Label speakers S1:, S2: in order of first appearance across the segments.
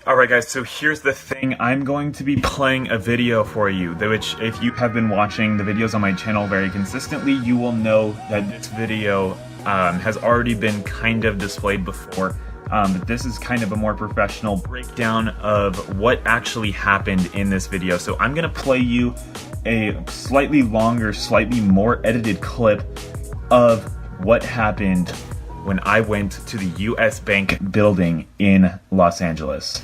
S1: Alright guys, so here's the thing. I'm going to be playing a video for you, which if you have been watching the videos on my channel very consistently, you will know that this video has already been kind of displayed before. But this is kind of a more professional breakdown of what actually happened in this video. So I'm going to play you a slightly longer, slightly more edited clip of what happened when I went to the US Bank building in Los Angeles.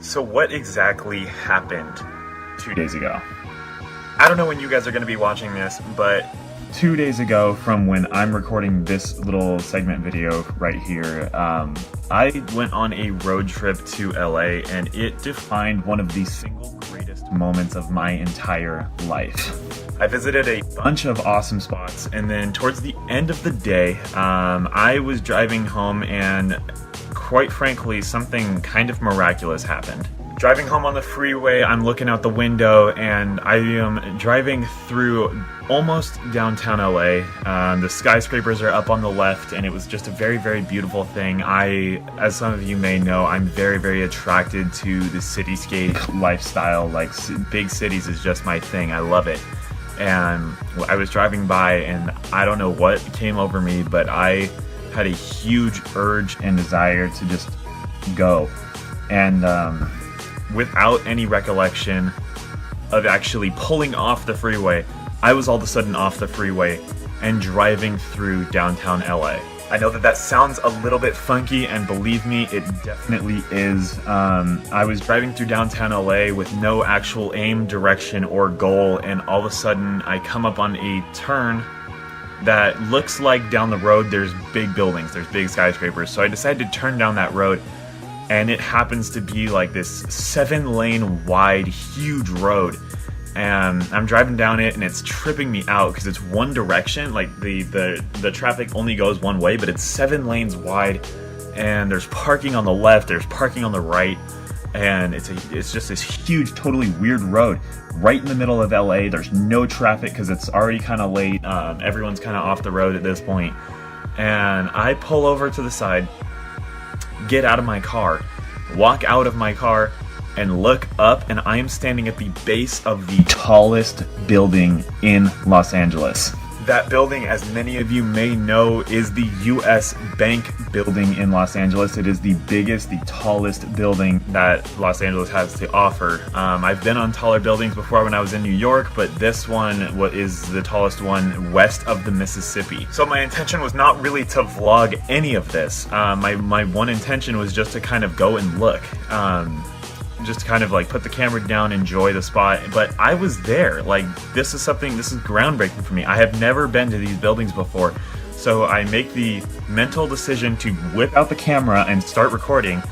S1: So what exactly happened 2 days ago? I don't know when you guys are going to be watching this, but 2 days ago from when I'm recording this little segment video right here, I went on a road trip to LA, and it defined one of the single greatest moments of my entire life. I visited a bunch of awesome spots, and then towards the end of the day, I was driving home, and quite frankly, something kind of miraculous happened. Driving home on the freeway, I'm looking out the window, and I am driving through almost downtown LA. The skyscrapers are up on the left, and it was just a very, very beautiful thing. As some of you may know, I'm very, very attracted to the cityscape lifestyle. Like, big cities is just my thing. I love it. And I was driving by, and I don't know what came over me, but I had a huge urge and desire to just go. And without any recollection of actually pulling off the freeway, I was all of a sudden off the freeway and driving through downtown LA. I know that sounds a little bit funky, and believe me, it definitely is. I was driving through downtown LA with no actual aim, direction, or goal, and all of a sudden I come up on a turn that looks like down the road there's big buildings, there's big skyscrapers. So I decided to turn down that road, and it happens to be like this 7-lane wide, huge road. And I'm driving down it, and it's tripping me out because it's one direction. Like the traffic only goes one way, but it's 7 lanes wide, and there's parking on the left, there's parking on the right, and it's just this huge, totally weird road right in the middle of LA. There's no traffic because it's already kind of late. Everyone's kind of off the road at this point. And I pull over to the side, get out of my car, walk out of my car, and look up, and I am standing at the base of the tallest building in Los Angeles. That building, as many of you may know, is the US Bank building in Los Angeles. It is the biggest, the tallest building that Los Angeles has to offer. I've been on taller buildings before when I was in New York, but this one is the tallest one west of the Mississippi. So my intention was not really to vlog any of this. My one intention was just to kind of go and look. Just kind of like put the camera down, enjoy the spot. But I was there. Like, this is groundbreaking for me. I have never been to these buildings before. So I make the mental decision to whip out the camera and start recording.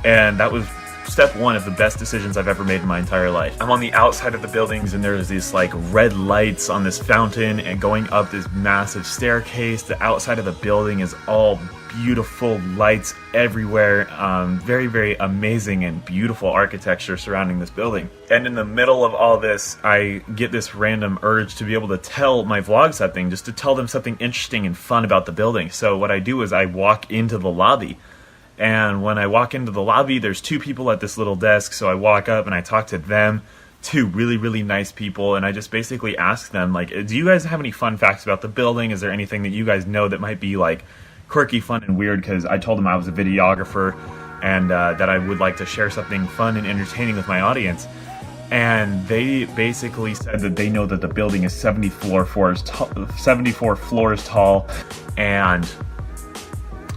S1: And that was step one of the best decisions I've ever made in my entire life. I'm on the outside of the buildings, and there's these like red lights on this fountain and going up this massive staircase. The outside of the building is all beautiful lights everywhere. Very, very amazing and beautiful architecture surrounding this building. And in the middle of all this, I get this random urge to be able to tell my vlog something, just to tell them something interesting and fun about the building. So what I do is I walk into the lobby. And when I walk into the lobby, there's two people at this little desk. So I walk up and I talk to them, two really, really nice people. And I just basically ask them, like, do you guys have any fun facts about the building? Is there anything that you guys know that might be like quirky, fun, and weird? Because I told them I was a videographer and that I would like to share something fun and entertaining with my audience. And they basically said that they know that the building is 74 floors tall, and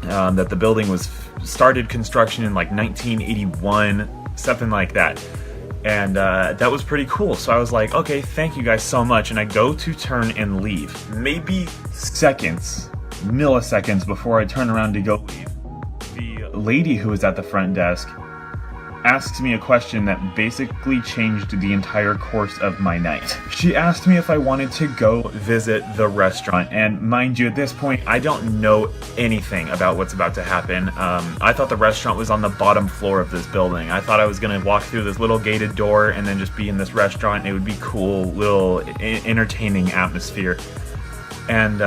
S1: that the building was started construction in like 1981, something like that. And that was pretty cool. So I was like, okay, thank you guys so much. And I go to turn and leave. Maybe milliseconds before I turn around to go leave, the lady who was at the front desk asks me a question that basically changed the entire course of my night. She asked me if I wanted to go visit the restaurant, and mind you, at this point, I don't know anything about what's about to happen. I thought the restaurant was on the bottom floor of this building. I thought I was gonna walk through this little gated door and then just be in this restaurant, and it would be cool, little entertaining atmosphere. And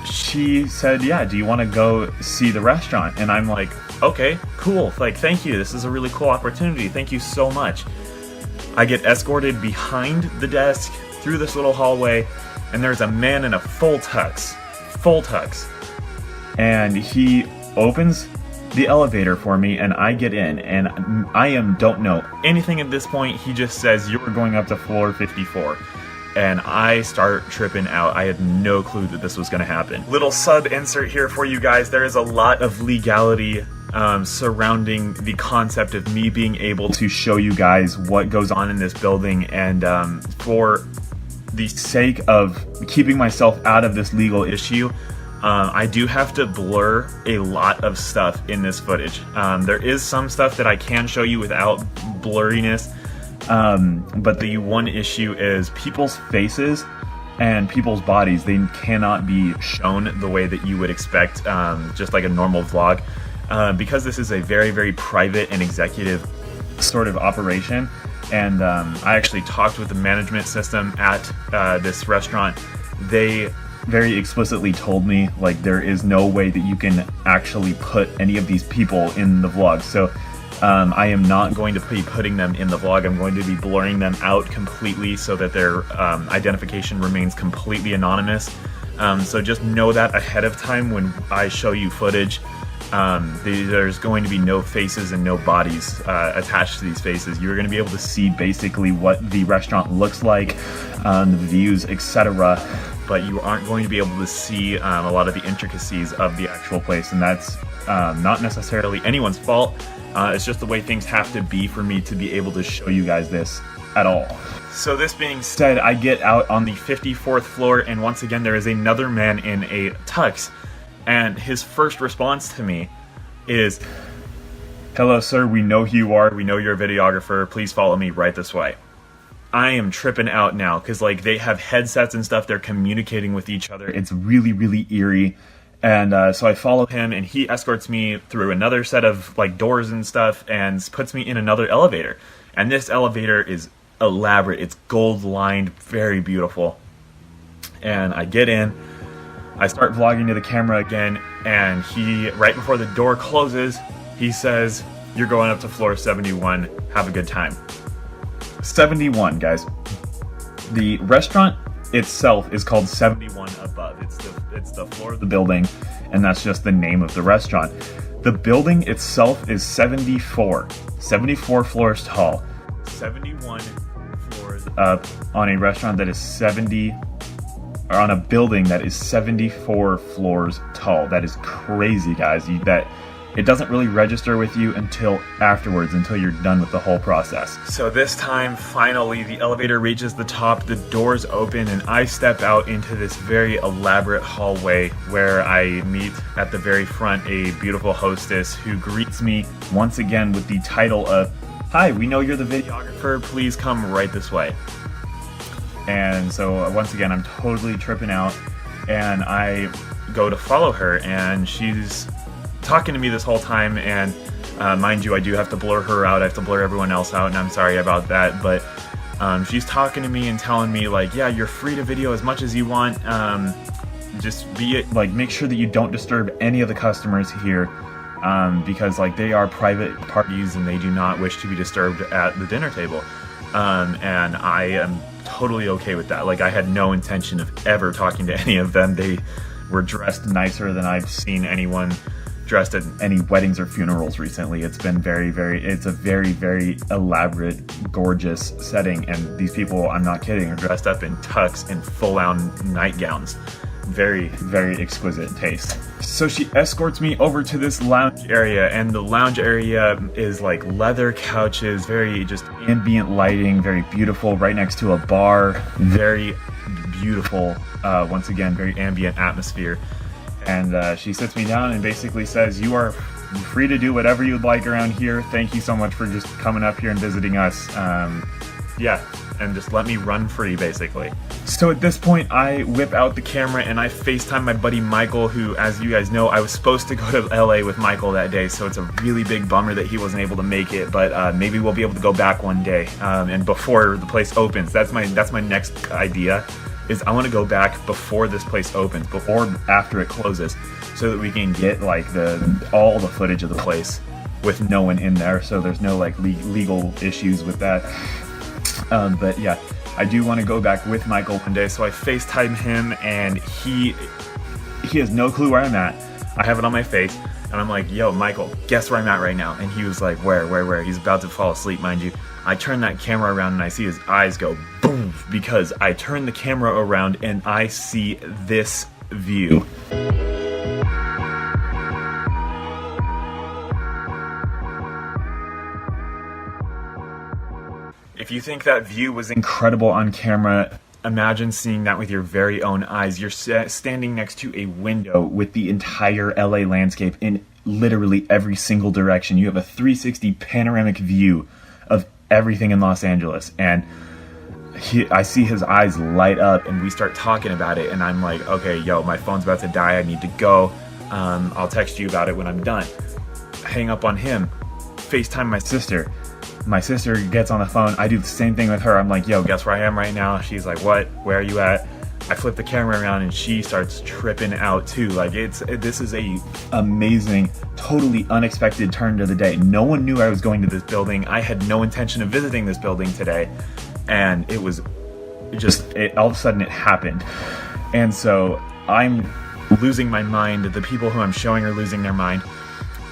S1: she said, yeah, do you want to go see the restaurant? And I'm like, okay, cool, like, thank you, this is a really cool opportunity, thank you so much. I get escorted behind the desk through this little hallway, and there's a man in a full tux, and he opens the elevator for me, and I get in, and I don't know anything at this point. He just says, you were going up to floor 54. And I start tripping out. I had no clue that this was going to happen. Little sub insert here for you guys. There is a lot of legality surrounding the concept of me being able to show you guys what goes on in this building, and for the sake of keeping myself out of this legal issue, I do have to blur a lot of stuff in this footage. There is some stuff that I can show you without blurriness. But the one issue is people's faces and people's bodies. They cannot be shown the way that you would expect, just like a normal vlog, because this is a very, very private and executive sort of operation. And I actually talked with the management system at this restaurant. They very explicitly told me, like, there is no way that you can actually put any of these people in the vlog. So I am not going to be putting them in the vlog. I'm going to be blurring them out completely so that their identification remains completely anonymous. So just know that ahead of time when I show you footage. There's going to be no faces and no bodies attached to these faces. You're going to be able to see basically what the restaurant looks like, the views, etc. But you aren't going to be able to see a lot of the intricacies of the actual place, and that's not necessarily anyone's fault. It's just the way things have to be for me to be able to show you guys this at all. So this being said, I get out on the 54th floor, and once again there is another man in a tux, and his first response to me is, "Hello sir, we know who you are, we know you're a videographer, please follow me right this way." I am tripping out now, because like they have headsets and stuff, they're communicating with each other. It's really, really eerie. And so I follow him, and he escorts me through another set of like doors and stuff, and puts me in another elevator. And this elevator is elaborate. It's gold lined, very beautiful. And I get in, I start vlogging to the camera again, and he, right before the door closes, he says, "You're going up to floor 71. Have a good time." 71, guys. The restaurant itself is called 71 Above. It's the floor of the building, and that's just the name of the restaurant. The building itself is 74 floors tall, 71 floors up on a restaurant that is 70, or on a building that is 74 floors tall. That is crazy, guys. That it doesn't really register with you until afterwards, until you're done with the whole process. So this time, finally, the elevator reaches the top, the doors open, and I step out into this very elaborate hallway where I meet at the very front a beautiful hostess who greets me once again with the title of, "Hi, we know you're the videographer, please come right this way." And so once again, I'm totally tripping out, and I go to follow her, and she's talking to me this whole time, and mind you, I do have to blur her out, I have to blur everyone else out, and I'm sorry about that, but she's talking to me and telling me, like, yeah, you're free to video as much as you want, just make sure that you don't disturb any of the customers here, because like they are private parties and they do not wish to be disturbed at the dinner table. And I am totally okay with that. Like, I had no intention of ever talking to any of them. They were dressed nicer than I've seen anyone dressed at any weddings or funerals recently. It's been it's a very, very elaborate, gorgeous setting, and these people, I'm not kidding, are dressed up in tux and full-on nightgowns. Very, very exquisite taste. So she escorts me over to this lounge area, and the lounge area is like leather couches, very just ambient lighting, very beautiful, right next to a bar. Very beautiful, once again, very ambient atmosphere. And she sits me down and basically says, "You are free to do whatever you'd like around here. Thank you so much for just coming up here and visiting us. Yeah, and just let me run free," basically. So at this point, I whip out the camera and I FaceTime my buddy Michael, who, as you guys know, I was supposed to go to LA with Michael that day, so it's a really big bummer that he wasn't able to make it, but maybe we'll be able to go back one day, and before the place opens. That's my next idea, is I want to go back before this place opens, before after it closes, so that we can get like all the footage of the place with no one in there, so there's no like legal issues with that. But yeah, I do want to go back with Michael one day, so I FaceTime him, and he has no clue where I'm at. I have it on my face, and I'm like, "Yo, Michael, guess where I'm at right now?" And he was like, where? He's about to fall asleep, mind you. I turn that camera around and I see his eyes go boom, because I turn the camera around and I see this view. If you think that view was incredible on camera, imagine seeing that with your very own eyes. You're standing next to a window with the entire LA landscape in literally every single direction. You have a 360 panoramic view of everything in Los Angeles, and I see his eyes light up, and we start talking about it, and I'm like, "Okay, yo, my phone's about to die, I need to go, I'll text you about it when I'm done." Hang up on him, FaceTime my sister. My sister gets on the phone, I do the same thing with her. I'm like, "Yo, guess where I am right now?" She's like, "What? Where are you at?" I flip the camera around and she starts tripping out too. Like, this is a amazing, totally unexpected turn to the day. No one knew I was going to this building. I had no intention of visiting this building today, and it was just, all of a sudden it happened. And so I'm losing my mind. The people who I'm showing are losing their mind.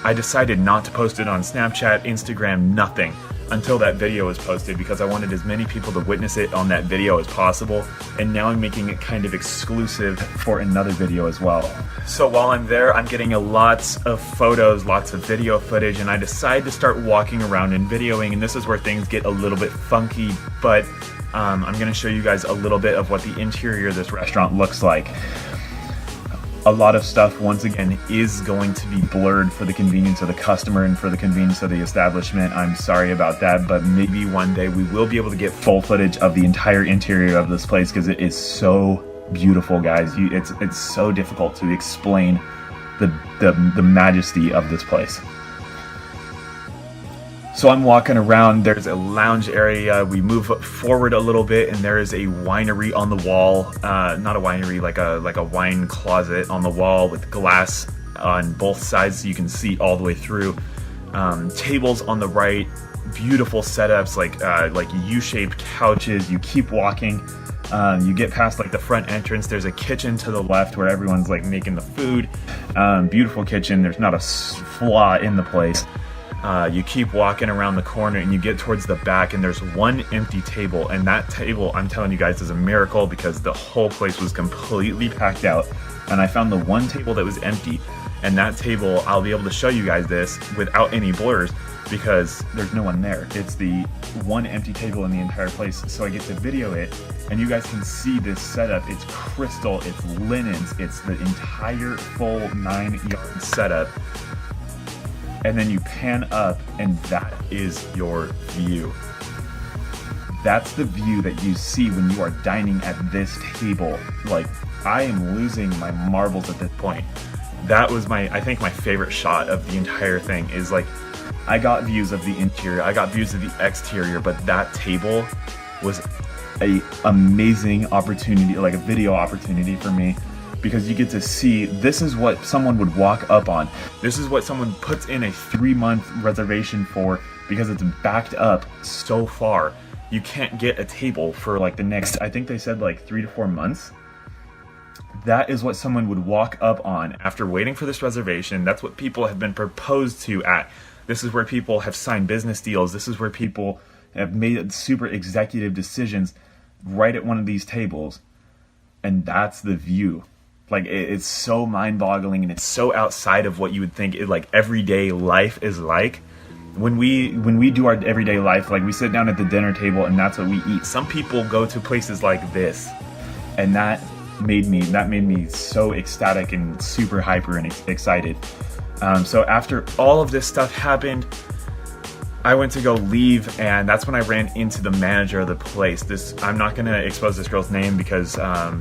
S1: I decided not to post it on Snapchat, Instagram, nothing, until that video was posted, because I wanted as many people to witness it on that video as possible, and now I'm making it kind of exclusive for another video as well. So while I'm there, I'm getting lots of photos, lots of video footage, and I decide to start walking around and videoing, and this is where things get a little bit funky, but I'm going to show you guys a little bit of what the interior of this restaurant looks like. A lot of stuff, once again, is going to be blurred for the convenience of the customer and for the convenience of the establishment. I'm sorry about that, but maybe one day we will be able to get full footage of the entire interior of this place, because it is so beautiful, guys. It's so difficult to explain the majesty of this place. So I'm walking around, there's a lounge area, we move forward a little bit, and there is a winery on the wall, not a winery, like a wine closet on the wall with glass on both sides so you can see all the way through. Tables on the right, beautiful setups, like U-shaped couches. You keep walking, you get past like the front entrance. There's a kitchen to the left where everyone's like making the food. Beautiful kitchen. There's not a flaw in the place. You keep walking around the corner and you get towards the back, and there's one empty table, and that table, I'm telling you guys, is a miracle because the whole place was completely packed out, and I found the one table that was empty. And that table, I'll be able to show you guys this without any blurs because there's no one there. It's the one empty table in the entire place. So I get to video it, and you guys can see this setup. It's crystal, it's linens, it's the entire full 9-yard setup. And then you pan up, and that is your view. That's the view that you see when you are dining at this table. Like, I am losing my marbles at this point. That was I think my favorite shot of the entire thing is like, I got views of the interior, I got views of the exterior, but that table was a amazing opportunity, like a video opportunity for me, because you get to see, this is what someone would walk up on. This is what someone puts in a 3-month reservation for, because it's backed up so far. You can't get a table for like the next, I think they said like 3 to 4 months. That is what someone would walk up on after waiting for this reservation. That's what people have been proposed to at. This is where people have signed business deals. This is where people have made super executive decisions right at one of these tables. And that's the view. Like, it's so mind-boggling, and it's so outside of what you would think like everyday life is like. When we do our everyday life, like we sit down at the dinner table and that's what we eat. Some people go to places like this, and that made me so ecstatic and super hyper and excited. So after all of this stuff happened, I went to go leave, and that's when I ran into the manager of the place. I'm not going to expose this girl's name because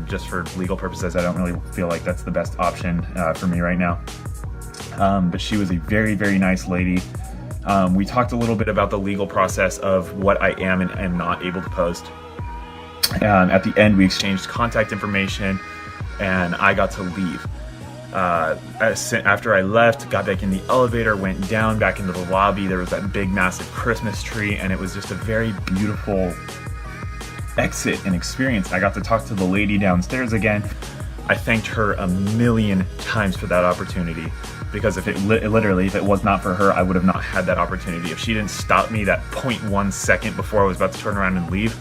S1: just for legal purposes, I don't really feel like that's the best option for me right now. But she was a very, very nice lady. We talked a little bit about the legal process of what I am and am not able to post. At the end, we exchanged contact information, and I got to leave. After I left, got back in the elevator, went down back into the lobby. There was that big, massive Christmas tree, and it was just a very beautiful exit and experience. I got to talk to the lady downstairs again. I thanked her a million times for that opportunity, because if it was not for her, I would have not had that opportunity. If she didn't stop me that 0.1 second before I was about to turn around and leave,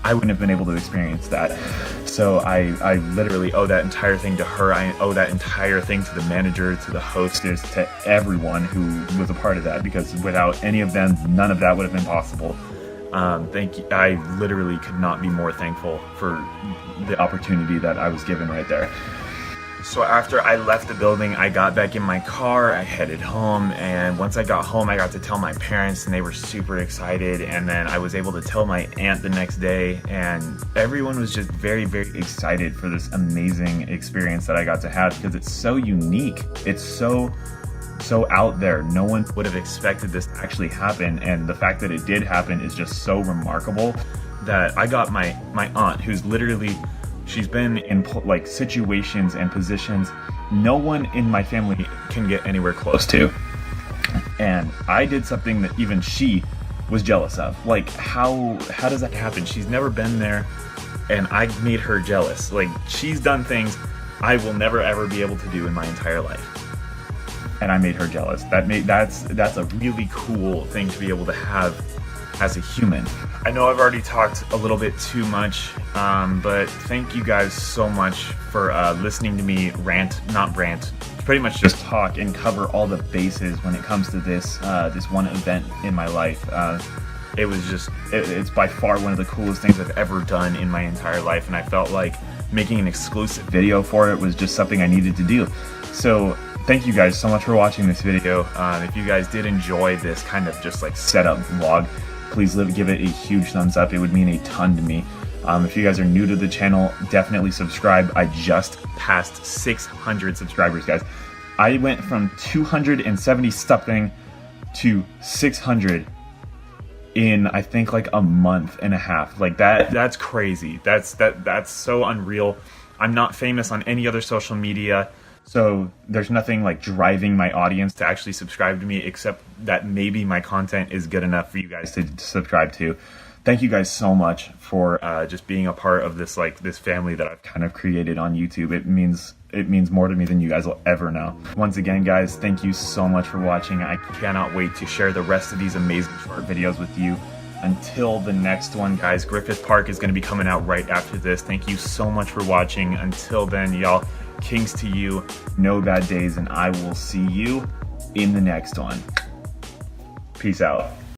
S1: I wouldn't have been able to experience that. So I literally owe that entire thing to her. I owe that entire thing to the manager, to the hostess, to everyone who was a part of that, because without any of them, none of that would have been possible. Thank you. I literally could not be more thankful for the opportunity that I was given right there. So after I left the building, I got back in my car, I headed home, and once I got home, I got to tell my parents, and they were super excited, and then I was able to tell my aunt the next day, and everyone was just very, very excited for this amazing experience that I got to have, because it's so unique. It's so out there. No one would have expected this to actually happen, and the fact that it did happen is just so remarkable that I got my aunt, who's literally, she's been in like situations and positions no one in my family can get anywhere close to. And I did something that even she was jealous of. Like, how does that happen? She's never been there, and I made her jealous. Like, she's done things I will never ever be able to do in my entire life, and I made her jealous. That's a really cool thing to be able to have as a human. I know I've already talked a little bit too much, but thank you guys so much for listening to me pretty much just talk and cover all the bases when it comes to this one event in my life. It was just, it's by far one of the coolest things I've ever done in my entire life, and I felt like making an exclusive video for it was just something I needed to do. So thank you guys so much for watching this video. If you guys did enjoy this kind of just like setup vlog, please give it a huge thumbs up. It would mean a ton to me. If you guys are new to the channel, definitely subscribe. I just passed 600 subscribers, guys. I went from 270 something to 600 in, I think, like a month and a half. Like that's crazy. That's so unreal. I'm not famous on any other social media. So there's nothing like driving my audience to actually subscribe to me, except that maybe my content is good enough for you guys to subscribe to. Thank you guys so much for just being a part of this this family that I've kind of created on YouTube. It means more to me than you guys will ever know. Once again, guys, thank you so much for watching. I cannot wait to share the rest of these amazing short videos with you. Until the next one, guys, Griffith Park is going to be coming out right after this. Thank you so much for watching. Until then, y'all, kings to you, no bad days, and I will see you in the next one. Peace out.